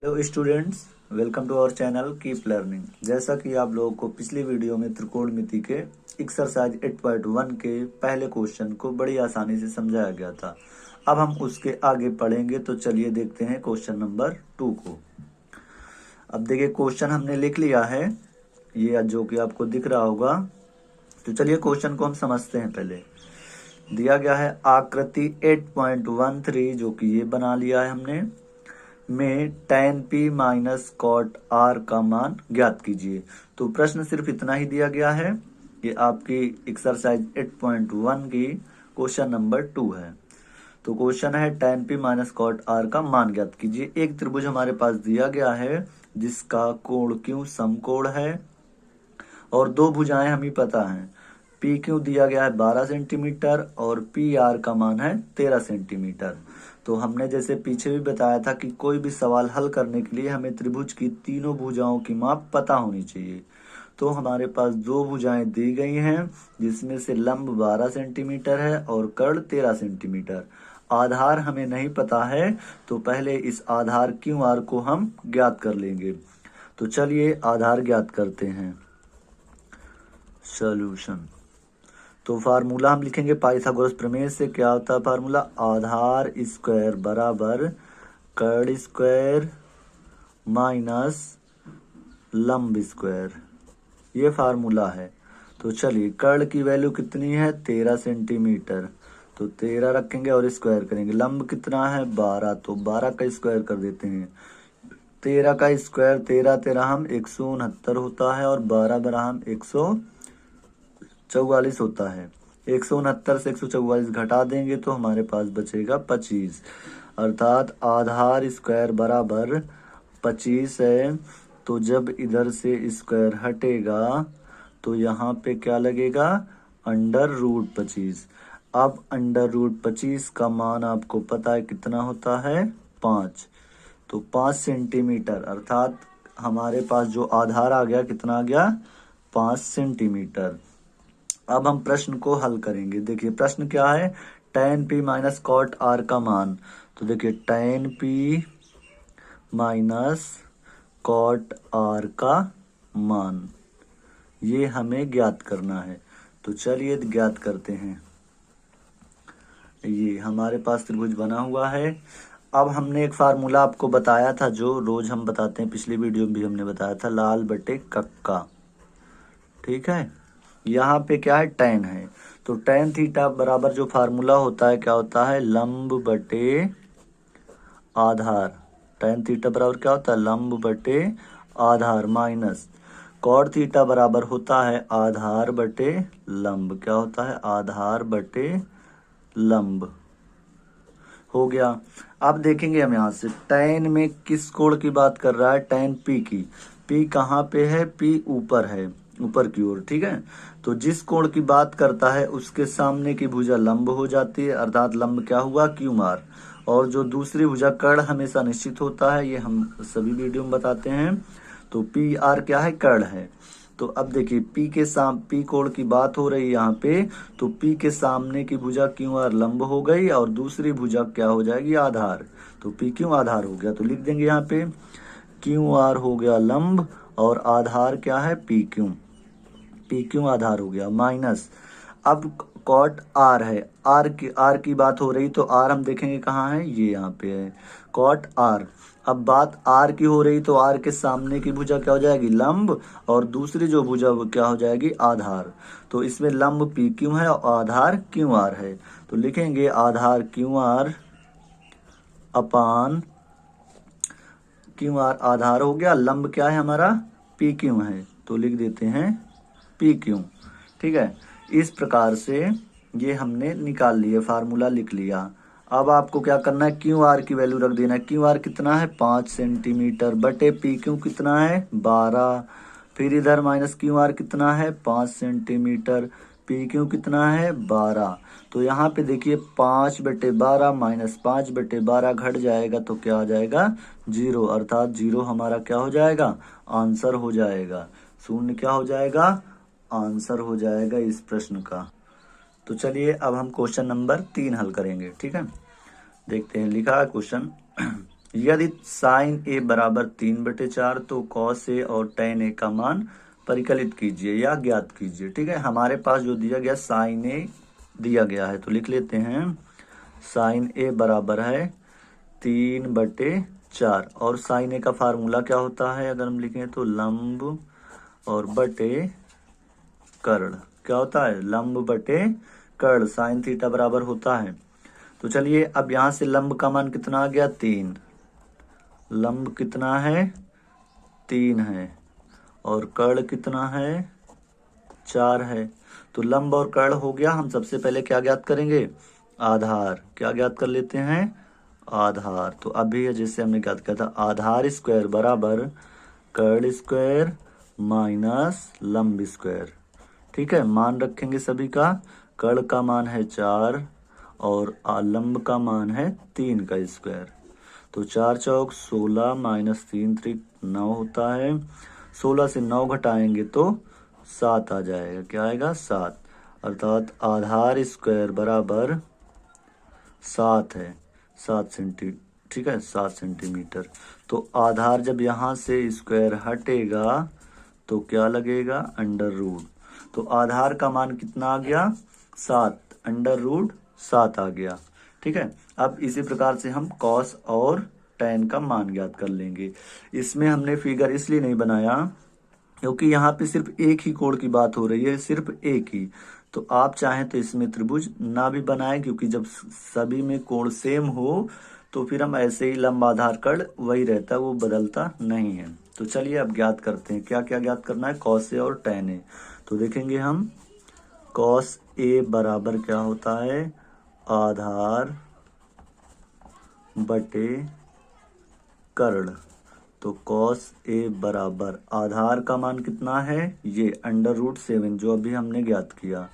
Hello students, welcome to our channel keep learning. जैसा कि आप लोगों को पिछली वीडियो में त्रिकोणमिति के एक्सरसाइज 8.1 के पहले क्वेश्चन को बड़ी आसानी से समझाया गया था। अब हम उसके आगे पढ़ेंगे, तो चलिए देखते हैं क्वेश्चन नंबर 2 को। अब देखिए, क्वेश्चन हमने लिख लिया है, ये जो कि आपको दिख रहा होगा। तो चलिए क्वेश्चन को हम समझते हैं। पहले दिया गया है आकृति 8.13, जो कि ये बना लिया है हमने, में tan p minus cot r का मान ज्ञात कीजिए। तो प्रश्न सिर्फ इतना ही दिया गया है। ये आपकी एक्सरसाइज 8.1 की क्वेश्चन नंबर 2 है। तो क्वेश्चन है tan p minus cot r का मान ज्ञात कीजिए। एक त्रिभुज हमारे पास दिया गया है जिसका कोण q समकोण है और दो भुजाएं हमें पता है। पी क्यू दिया गया है 12 सेंटीमीटर और पी आर का मान है 13 सेंटीमीटर। तो हमने जैसे पीछे भी बताया था कि कोई भी सवाल हल करने के लिए हमें त्रिभुज की तीनों भुजाओं की माप पता होनी चाहिए। तो हमारे पास दो भुजाएं दी गई हैं, जिसमें से लंब 12 सेंटीमीटर है और कर्ण 13 सेंटीमीटर। आधार हमें नहीं पता है, तो पहले इस आधार क्यू आर को हम ज्ञात कर लेंगे। तो चलिए आधार ज्ञात करते हैं। सॉल्यूशन। तो फार्मूला हम लिखेंगे पाइथागोरस प्रमेय से। क्या होता है फार्मूला? आधार स्क्वायर बराबर कर्ण स्क्वायर माइनस लंब स्क्वायर, ये फार्मूला है। तो चलिए, कर्ण की वैल्यू कितनी है? 13 सेंटीमीटर। तो 13 रखेंगे और स्क्वायर करेंगे। लंब कितना है? 12, तो 12 का स्क्वायर कर देते हैं। 13 का स्क्वायर 13 13 हम 169 होता है और 12 12 हम 144 होता है। 169 से 144 घटा देंगे तो हमारे पास बचेगा 25, अर्थात आधार स्क्वायर बराबर 25 है। तो जब इधर से स्क्वायर हटेगा तो यहाँ पे क्या लगेगा? Under root 25। अब अंडर रूट 25 का मान आपको पता है कितना होता है? 5। तो 5 सेंटीमीटर, अर्थात हमारे पास जो आधार आ गया कितना आ गया? 5 सेंटीमीटर। अब हम प्रश्न को हल करेंगे। देखिए प्रश्न क्या है? tan p minus cot r का मान। तो देखिए tan p minus cot r का मान, ये हमें ज्ञात करना है। तो चलिए ज्ञात करते हैं। ये हमारे पास त्रिभुज बना हुआ है। अब हमने एक फार्मूला आपको बताया था, जो रोज हम बताते हैं, पिछली वीडियो में भी हमने बताया था, लाल बटे कक्का। ठीक है, यहाँ पे क्या है? tan है। तो tan थीटा बराबर जो फार्मूला होता है क्या होता है? लंब बटे आधार। tan थीटा बराबर क्या होता है? लंब बटे आधार माइनस कॉट थीटा बराबर होता है आधार बटे लंब। क्या होता है? आधार बटे लंब। हो गया। अब देखेंगे हम यहाँ से tan में किस कोण की बात कर रहा है? tan p की। p कहाँ पे है? p ऊपर है, ऊपर की ओर। ठीक है, तो जिस कोण की बात करता है उसके सामने की भुजा लंब हो जाती है, अर्थात लंब क्या हुआ? Q R. और जो दूसरी भुजा कर्ण हमेशा निश्चित होता है, ये हम सभी वीडियो में बताते हैं। तो पी आर क्या है? कर्ण है। तो अब देखिए पी कोण की बात हो रही है यहाँ पे, तो पी के सामने की भुजा क्यू आर लंब हो गई और दूसरी भुजा क्या हो जाएगी? आधार। तो पी क्यू आधार हो गया। तो लिख देंगे यहाँ पे क्यू आर हो गया लंब और आधार क्या है? पी क्यू आधार हो गया माइनस। अब कॉट आर है, आर की बात हो रही, तो आर हम देखेंगे कहाँ है? ये यहाँ पे है, कॉट आर। अब बात आर की हो रही, तो आर के सामने की भुजा क्या हो जाएगी? लंब, और दूसरी जो भुजा वो क्या हो जाएगी? आधार। तो इसमें लंब पी क्यू है और आधार क्यू आर है। तो लिखेंगे आधार क्यू आर अपान क्यू आर। आधार हो गया, लंब क्या है हमारा? पी क्यू है, तो लिख देते हैं पी क्यू। ठीक है, इस प्रकार से ये हमने निकाल लिए, फार्मूला लिख लिया। अब आपको क्या करना है? क्यू आर की वैल्यू रख देना है। क्यू आर कितना है? 5 सेंटीमीटर बटे पी क्यू कितना है? 12। फिर इधर माइनस क्यू आर कितना है? 5 सेंटीमीटर। पी क्यू कितना है? 12। तो यहाँ पे देखिए 5/12 माइनस 5/12 घट जाएगा तो क्या आ जाएगा? 0, अर्थात 0 हमारा क्या हो जाएगा? आंसर हो जाएगा। शून्य क्या हो जाएगा? आंसर हो जाएगा इस प्रश्न का। तो चलिए अब हम क्वेश्चन नंबर 3 हल करेंगे। ठीक है, देखते हैं। लिखा है क्वेश्चन यदि साइन ए बराबर 3/4 तो कॉस ए और टेन ए का मान परिकलित कीजिए या ज्ञात कीजिए। ठीक है, हमारे पास जो दिया गया साइन ए दिया गया है तो लिख लेते हैं साइन ए बराबर है 3/4 और साइन ए का फार्मूला क्या होता है अगर हम लिखें तो लंब और बटे कर्ण। क्या होता है? लंब बटे कर्ण। साइन थीटा बराबर होता है। तो चलिए अब यहां से लंब का मान कितना आ गया? 3। लंब कितना है? 3 है और कर्ण कितना है? 4 है। तो लंब और कर्ण हो गया। हम सबसे पहले क्या ज्ञात करेंगे? आधार। क्या ज्ञात कर लेते हैं? आधार। तो अभी जैसे हमने ज्ञात किया था आधार स्क्वायर बराबर कर्ण स्क्वायर माइनस लंब स्क्वायर। ठीक है, मान रखेंगे सभी का। कर्ण का मान है 4 और लंब का मान है 3 का स्क्वायर। तो 4 चौक 16 माइनस 3 त्रिक 9 होता है। 16 से 9 घटाएंगे तो 7 आ जाएगा। क्या आएगा? 7। अर्थात आधार स्क्वायर बराबर 7 है। 7 सेंटी ठीक है, 7 सेंटीमीटर। तो आधार जब यहाँ से स्क्वायर हटेगा तो क्या लगेगा? Under root. तो आधार का मान कितना आ गया? 7। अंडर रूट 7 आ गया। ठीक है, अब इसी प्रकार से हम कॉस और टेन का मान ज्ञात कर लेंगे। इसमें हमने फिगर इसलिए नहीं बनाया क्योंकि यहाँ पे सिर्फ एक ही कोण की बात हो रही है, सिर्फ एक ही। तो आप चाहें तो इसमें त्रिभुज ना भी बनाएं क्योंकि जब सभी में कोण सेम हो तो फिर हम ऐसे ही लंब आधार कर्ण वही रहता है, वो बदलता नहीं है। तो चलिए अब ज्ञात करते हैं। क्या क्या ज्ञात करना है? कॉस ए और टेन ए। तो देखेंगे हम कॉस ए बराबर क्या होता है? आधार बटे कर्ण। तो कॉस ए बराबर आधार का मान कितना है? ये अंडर रूट 7 जो अभी हमने ज्ञात किया।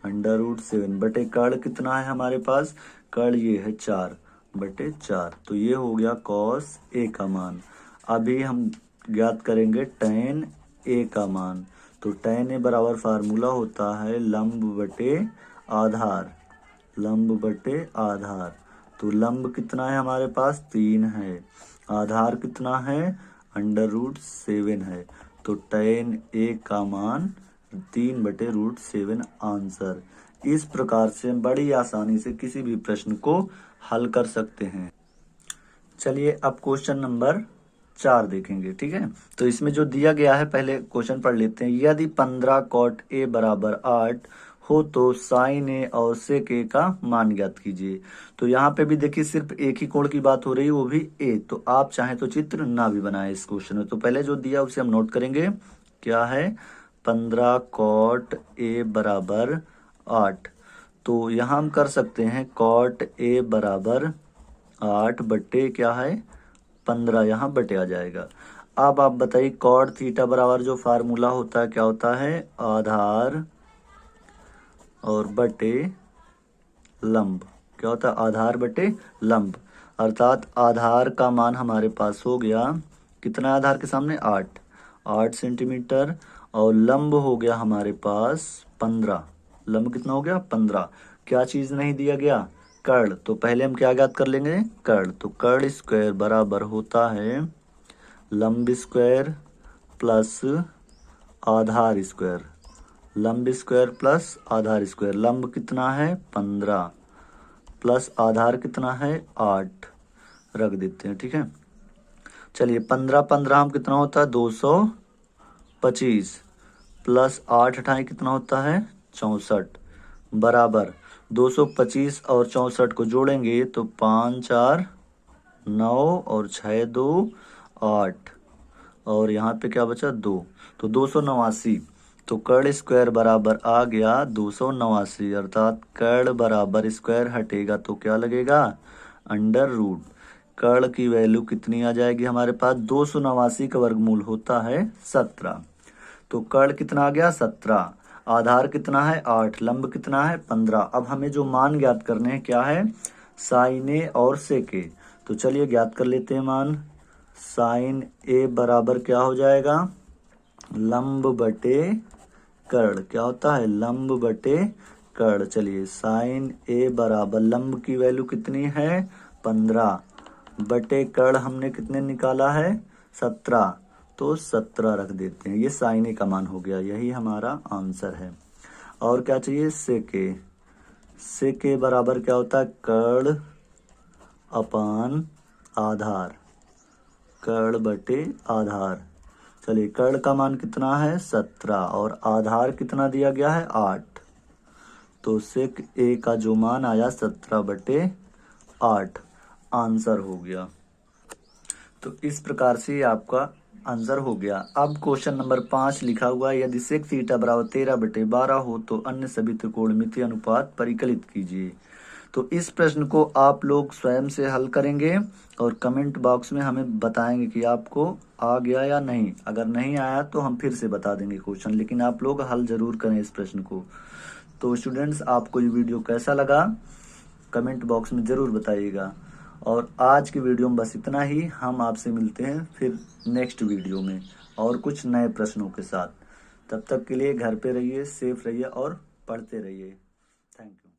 अंडर रूट 7 बटे कर्ण कितना है हमारे पास? कर्ण ये है 4/4। तो ये हो गया कॉस ए का मान। अभी हम ज्ञात करेंगे टेन ए का मान। तो टेन ए बराबर फार्मूला होता है लंब बटे आधार। लंब बटे आधार। तो लंब कितना है हमारे पास? 3 है। आधार कितना है? अंडर रूट 7 है। तो टेन ए का मान 3/√7 आंसर। इस प्रकार से हम बड़ी आसानी से किसी भी प्रश्न को हल कर सकते हैं। चलिए अब क्वेश्चन नंबर 4 देखेंगे। ठीक है, तो इसमें जो दिया गया है पहले क्वेश्चन पढ़ लेते हैं। यदि 15 कॉट ए बराबर 8 हो तो साइन ए और सेक ए का मान ज्ञात कीजिए। तो यहाँ पे भी देखिए सिर्फ एक ही कोण की बात हो रही है, वो भी ए। तो आप चाहें तो चित्र ना भी बनाए इस क्वेश्चन में। तो पहले जो दिया उसे हम नोट करेंगे। क्या है? 15 कॉट ए बराबर 8। तो यहाँ हम कर सकते हैं कॉट ए बराबर 8 बट्टे क्या है? 15। यहाँ बटे आ जाएगा। अब आप बताइए कॉट थीटा बराबर जो फार्मूला होता है क्या होता है? आधार और बटे लंब। क्या होता है? आधार बटे लंब। अर्थात आधार का मान हमारे पास हो गया कितना? आधार के सामने 8 सेंटीमीटर और लंब हो गया हमारे पास 15। लंब कितना हो गया? 15। क्या चीज नहीं दिया गया? कर्ण। तो पहले हम क्या ज्ञात कर लेंगे? कर्ण। तो कर्ण स्क्वायर बराबर होता है लंब स्क्वायर प्लस आधार स्क्वायर। लंब स्क्वायर प्लस आधार स्क्वायर। लंब कितना है? 15 प्लस आधार कितना है? 8 रख देते हैं। ठीक है, चलिए 15 हम कितना होता है? 225 प्लस 8 हटाएं कितना होता है? 64 बराबर 225 और 64 को जोड़ेंगे तो 5 4 9 और 6 2 8 और यहाँ पे क्या बचा? 2। तो 289। तो कर्ण स्क्वायर बराबर आ गया 289। अर्थात कर्ण बराबर स्क्वायर हटेगा तो क्या लगेगा? Under root. कर्ण की वैल्यू कितनी आ जाएगी हमारे पास? 289 का वर्गमूल होता है 17। तो कर्ण कितना आ गया? 17। आधार कितना है? 8। लंब कितना है? 15। अब हमें जो मान ज्ञात करने हैं क्या है? साइन ए और सेक ए। तो चलिए ज्ञात कर लेते हैं मान। साइन ए बराबर क्या हो जाएगा? लंब बटे कर्ण। क्या होता है? लंब बटे कर्ण। चलिए साइन ए बराबर लंब की वैल्यू कितनी है? 15 बटे कर्ण हमने कितने निकाला है 17, तो 17 रख देते हैं। ये साइन ए का मान हो गया, यही हमारा आंसर है। और क्या चाहिए, सेके बराबर क्या होता है, कर्ण अपान आधार, कर्ण बटे आधार। चलिए कर्ण का मान कितना है 17 और आधार कितना दिया गया है 8, तो सेक ए का जो मान आया 17/8 आंसर हो गया। तो इस प्रकार से आपका आंसर हो गया। अब क्वेश्चन नंबर 5 लिखा हुआ है, यदि सेक थीटा बराबर 13/12 हो तो अन्य सभी त्रिकोणमितीय अनुपात परिकलित कीजिए। तो इस प्रश्न को आप लोग स्वयं से हल करेंगे और कमेंट बॉक्स में हमें बताएंगे कि आपको आ गया या नहीं। अगर नहीं आया तो हम फिर से बता देंगे क्वेश्चन, लेकिन आप लोग हल जरूर करें इस प्रश्न को। तो स्टूडेंट्स, आपको ये वीडियो कैसा लगा कमेंट बॉक्स में जरूर बताइएगा। और आज की वीडियो में बस इतना ही। हम आपसे मिलते हैं फिर नेक्स्ट वीडियो में और कुछ नए प्रश्नों के साथ। तब तक के लिए घर पे रहिए, सेफ रहिए और पढ़ते रहिए। Thank you.